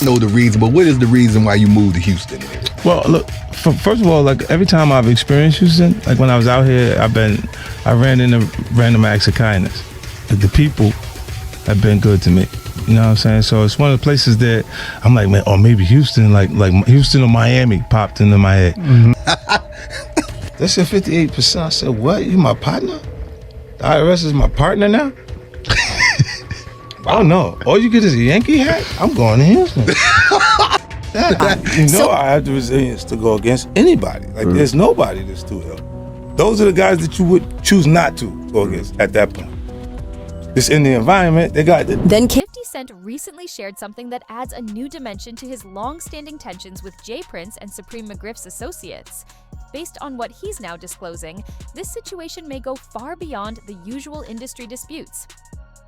know the reason, but what is the reason why you moved to Houston? Well, look, first of all, like every time I've experienced Houston, like when I was out here, I ran into random acts of kindness. Like the people have been good to me. You know what I'm saying? So it's one of the places that I'm like, man, or maybe Houston, like Houston or Miami popped into my head. Mm-hmm. They said 58%. I said, what? You my partner? The IRS is my partner now? Oh no! All you get is a Yankee hat? I'm going to Houston. I have the resilience to go against anybody. Like there's nobody that's too ill. Those are the guys that you would choose not to go against at that point. It's in the environment, they got it. Then 50 Cent recently shared something that adds a new dimension to his long-standing tensions with J. Prince and Supreme McGriff's associates. Based on what he's now disclosing, this situation may go far beyond the usual industry disputes.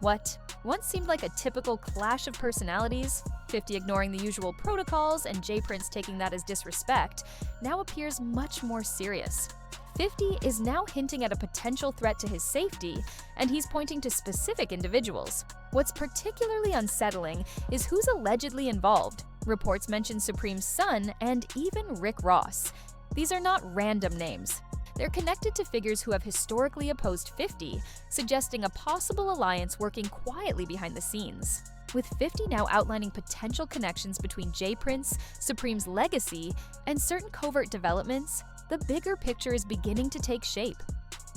What once seemed like a typical clash of personalities, 50 ignoring the usual protocols and J. Prince taking that as disrespect, now appears much more serious. 50 is now hinting at a potential threat to his safety, and he's pointing to specific individuals. What's particularly unsettling is who's allegedly involved. Reports mention Supreme's son and even Rick Ross. These are not random names. They're connected to figures who have historically opposed 50, suggesting a possible alliance working quietly behind the scenes. With 50 now outlining potential connections between J. Prince, Supreme's legacy, and certain covert developments, the bigger picture is beginning to take shape.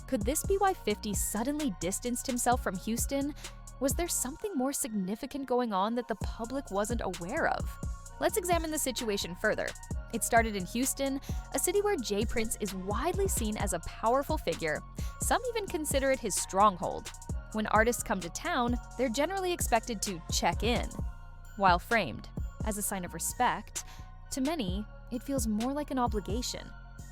Could this be why 50 suddenly distanced himself from Houston? Was there something more significant going on that the public wasn't aware of? Let's examine the situation further. It started in Houston, a city where J. Prince is widely seen as a powerful figure. Some even consider it his stronghold. When artists come to town, they're generally expected to check in. While framed as a sign of respect, to many, it feels more like an obligation,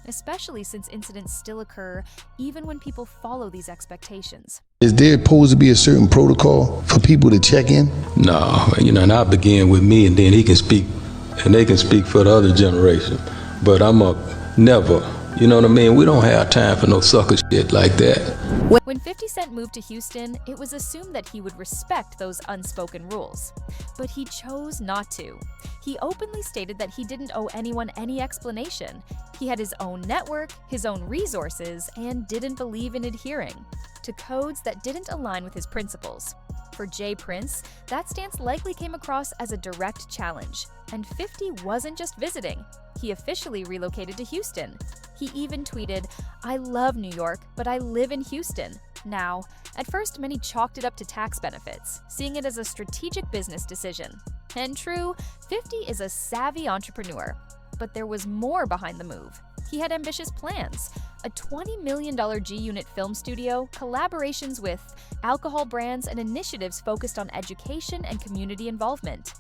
especially since incidents still occur even when people follow these expectations. Is there supposed to be a certain protocol for people to check in? No, and I begin with me, and then he can speak, and they can speak for the other generation. But I'm never, you know what I mean? We don't have time for no sucker shit like that. When 50 Cent moved to Houston, it was assumed that he would respect those unspoken rules. But he chose not to. He openly stated that he didn't owe anyone any explanation. He had his own network, his own resources, and didn't believe in adhering to codes that didn't align with his principles. For J. Prince, that stance likely came across as a direct challenge, and 50 wasn't just visiting. He officially relocated to Houston. He even tweeted, "I love New York, but I live in Houston." Now, at first many chalked it up to tax benefits, seeing it as a strategic business decision. And true, 50 is a savvy entrepreneur. But there was more behind the move. He had ambitious plans: a $20 million G-Unit film studio, collaborations with alcohol brands, and initiatives focused on education and community involvement.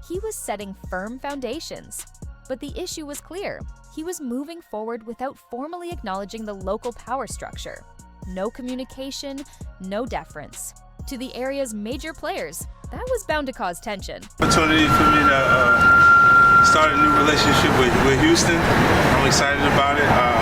He was setting firm foundations. But the issue was clear. He was moving forward without formally acknowledging the local power structure. No communication, no deference. To the area's major players, that was bound to cause tension. Opportunity for me to start a new relationship with Houston. I'm excited about it. I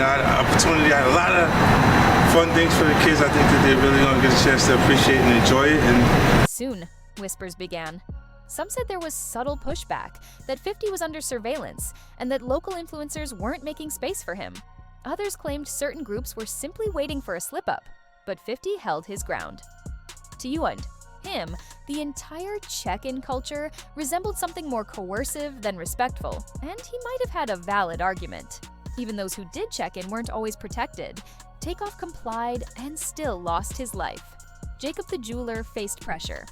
had an opportunity. I had a lot of fun things for the kids. I think that they're really going to get a chance to appreciate and enjoy it. Soon, whispers began. Some said there was subtle pushback, that 50 was under surveillance, and that local influencers weren't making space for him. Others claimed certain groups were simply waiting for a slip-up, but 50 held his ground. To you and him, the entire check-in culture resembled something more coercive than respectful, and he might have had a valid argument. Even those who did check in weren't always protected. Takeoff complied and still lost his life. Jacob the jeweler faced pressure.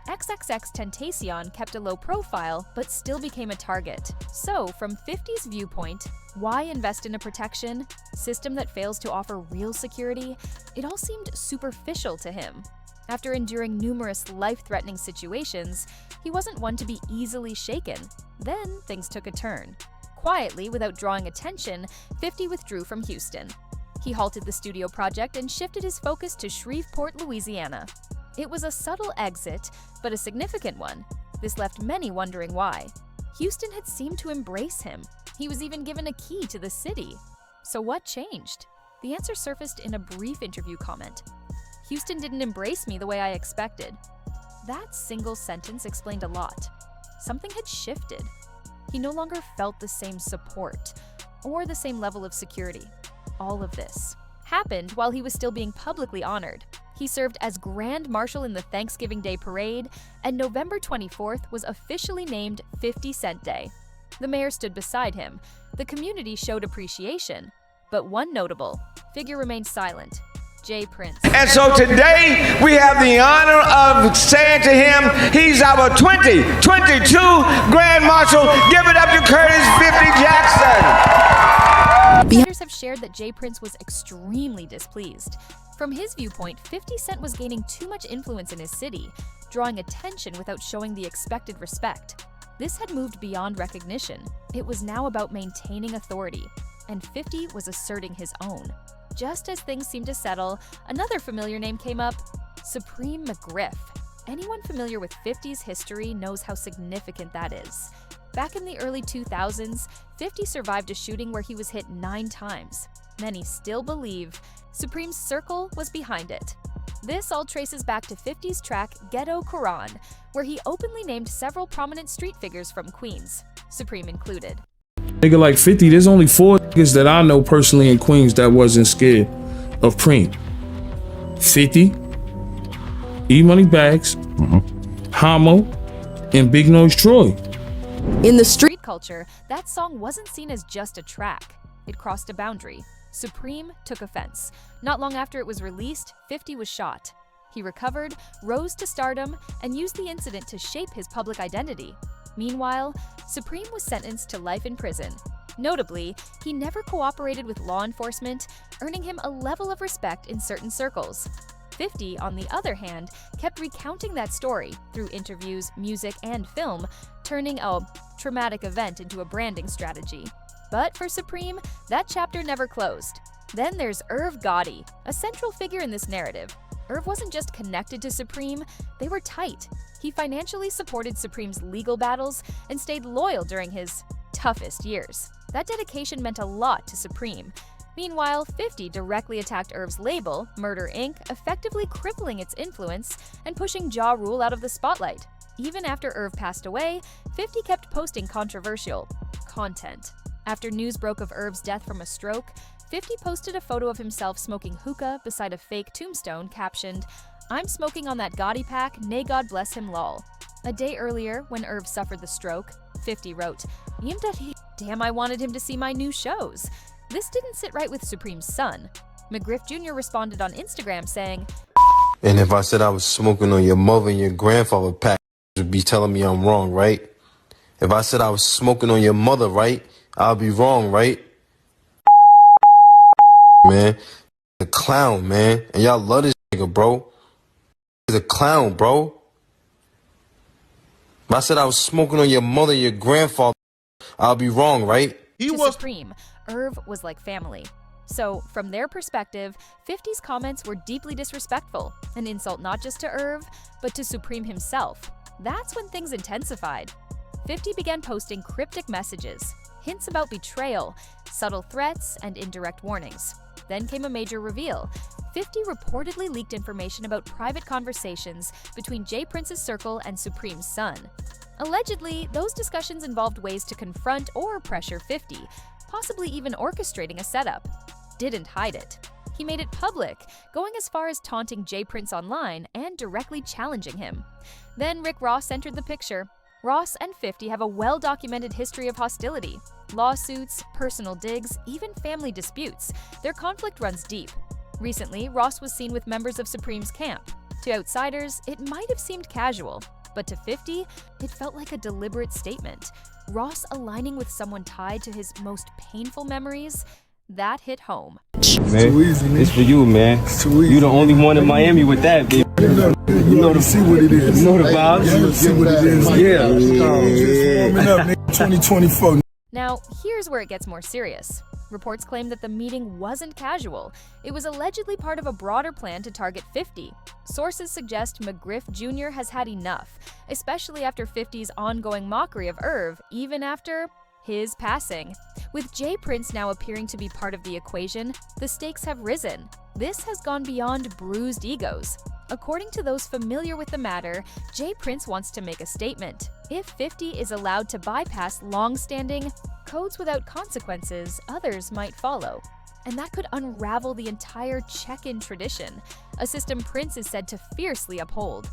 XXXTentacion kept a low profile but still became a target. So, from 50's viewpoint, why invest in a protection system that fails to offer real security? It all seemed superficial to him. After enduring numerous life-threatening situations, he wasn't one to be easily shaken. Then things took a turn. Quietly, without drawing attention, 50 withdrew from Houston. He halted the studio project and shifted his focus to Shreveport, Louisiana. It was a subtle exit, but a significant one. This left many wondering why. Houston had seemed to embrace him. He was even given a key to the city. So what changed? The answer surfaced in a brief interview comment. "Houston didn't embrace me the way I expected." That single sentence explained a lot. something had shifted. He no longer felt the same support or the same level of security. All of this happened while he was still being publicly honored. He served as Grand Marshal in the Thanksgiving Day Parade, and November 24th was officially named 50 Cent Day. The mayor stood beside him. The community showed appreciation, but one notable figure remained silent: J. Prince. And so today we have the honor of saying to him, he's our 2022 Grand Marshal. Give it up to Curtis 50 Jackson. Others have shared that J. Prince was extremely displeased. From his viewpoint, 50 Cent was gaining too much influence in his city, drawing attention without showing the expected respect. This had moved beyond recognition. It was now about maintaining authority, and 50 was asserting his own. Just as things seemed to settle, another familiar name came up: Supreme McGriff. Anyone familiar with 50's history knows how significant that is. Back in the early 2000s, 50 survived a shooting where he was hit 9 times. Many still believe Supreme's circle was behind it. This all traces back to 50's track Ghetto Quran, where he openly named several prominent street figures from Queens, Supreme included. Nigga like 50, there's only 4 niggas that I know personally in Queens that wasn't scared of Preem. 50, E-Money Bags, Homo, and Big Nose Troy. In the street culture, that song wasn't seen as just a track. It crossed a boundary. Supreme took offense. Not long after it was released, 50 was shot. He recovered, rose to stardom, and used the incident to shape his public identity. Meanwhile, Supreme was sentenced to life in prison. Notably, he never cooperated with law enforcement, earning him a level of respect in certain circles. 50, on the other hand, kept recounting that story through interviews, music, and film, turning a traumatic event into a branding strategy. But for Supreme, that chapter never closed. Then there's Irv Gotti, a central figure in this narrative. Irv wasn't just connected to Supreme, they were tight. He financially supported Supreme's legal battles and stayed loyal during his toughest years. That dedication meant a lot to Supreme. Meanwhile, 50 directly attacked Irv's label, Murder Inc., effectively crippling its influence and pushing Ja Rule out of the spotlight. Even after Irv passed away, 50 kept posting controversial content. After news broke of Irv's death from a stroke, 50 posted a photo of himself smoking hookah beside a fake tombstone captioned, "I'm smoking on that Gotti pack, may God bless him lol." A day earlier, when Irv suffered the stroke, 50 wrote, "Damn, I wanted him to see my new shows." This didn't sit right with Supreme's son. McGriff Jr. responded on Instagram saying, "And if I said I was smoking on your mother and your grandfather pack, you'd be telling me I'm wrong, right? If I said I was smoking on your mother, right, I'll be wrong, right? Man, a clown, man. And y'all love this nigga, bro. He's a clown, bro. If I said I was smoking on your mother and your grandfather, I'll be wrong, right?" To Supreme, Irv was like family. So, from their perspective, 50's comments were deeply disrespectful, an insult not just to Irv, but to Supreme himself. That's when things intensified. 50 began posting cryptic messages, hints about betrayal, subtle threats, and indirect warnings. Then came a major reveal. 50 reportedly leaked information about private conversations between J. Prince's circle and Supreme's son. Allegedly, those discussions involved ways to confront or pressure 50, possibly even orchestrating a setup. Didn't hide it. He made it public, going as far as taunting J. Prince online and directly challenging him. Then Rick Ross entered the picture. Ross and 50 have a well-documented history of hostility. Lawsuits, personal digs, even family disputes. Their conflict runs deep. Recently, Ross was seen with members of Supreme's camp. To outsiders, it might have seemed casual, but to 50, it felt like a deliberate statement. Ross aligning with someone tied to his most painful memories, that hit home. Man, it's for you, man. You the only one in Miami with that, baby. You know the see what it is. You know the vibes. See what it is. Yeah. Just warming up, nigga. 2024. Now, here's where it gets more serious. Reports claim that the meeting wasn't casual. It was allegedly part of a broader plan to target 50. Sources suggest McGriff Jr. has had enough, especially after 50's ongoing mockery of Irv, even after his passing. With J. Prince now appearing to be part of the equation, the stakes have risen. This has gone beyond bruised egos. According to those familiar with the matter, J. Prince wants to make a statement. If 50 is allowed to bypass long-standing codes without consequences, others might follow. And that could unravel the entire check-in tradition, a system Prince is said to fiercely uphold.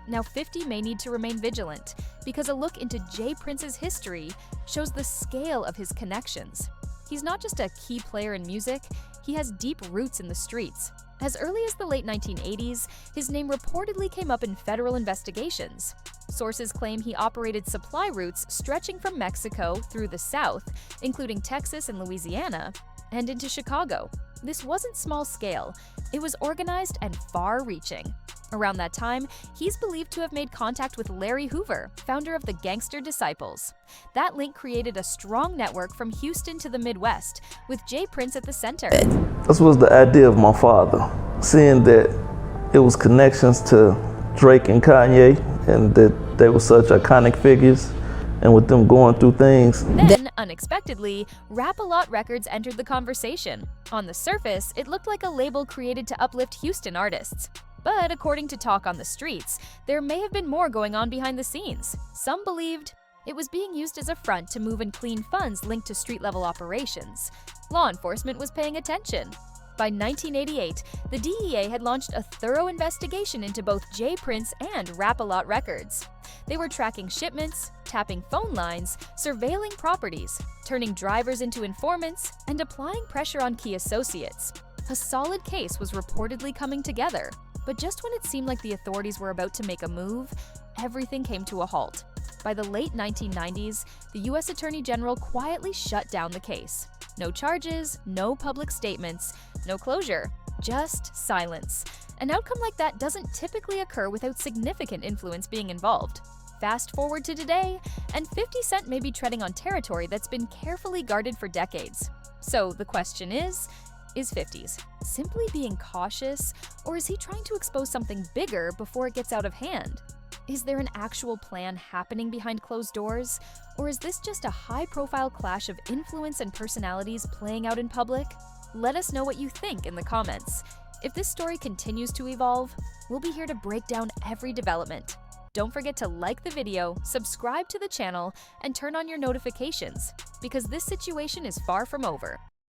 Now 50 may need to remain vigilant, because a look into J. Prince's history shows the scale of his connections. He's not just a key player in music, he has deep roots in the streets. As early as the late 1980s, his name reportedly came up in federal investigations. Sources claim he operated supply routes stretching from Mexico through the South, including Texas and Louisiana, and into Chicago. This wasn't small scale, it was organized and far-reaching. Around that time, he's believed to have made contact with Larry Hoover, founder of the Gangster Disciples. That link created a strong network from Houston to the Midwest, with J. Prince at the center. This was the idea of my father, seeing that it was connections to Drake and Kanye, and that they were such iconic figures, and with them going through things. Then, unexpectedly, Rap-A-Lot Records entered the conversation. On the surface, it looked like a label created to uplift Houston artists. But according to talk on the streets, there may have been more going on behind the scenes. Some believed it was being used as a front to move and clean funds linked to street-level operations. Law enforcement was paying attention. By 1988, the DEA had launched a thorough investigation into both J. Prince and Rap-A-Lot Records. They were tracking shipments, tapping phone lines, surveilling properties, turning drivers into informants, and applying pressure on key associates. A solid case was reportedly coming together. But just when it seemed like the authorities were about to make a move, everything came to a halt. By the late 1990s, the U.S. Attorney General quietly shut down the case. No charges, no public statements, no closure, just silence. An outcome like that doesn't typically occur without significant influence being involved. Fast forward to today, and 50 Cent may be treading on territory that's been carefully guarded for decades. So the question is 50's simply being cautious, or is he trying to expose something bigger before it gets out of hand? Is there an actual plan happening behind closed doors, or is this just a high-profile clash of influence and personalities playing out in public? Let us know what you think in the comments. If this story continues to evolve, we'll be here to break down every development. Don't forget to like the video, subscribe to the channel, and turn on your notifications, because this situation is far from over.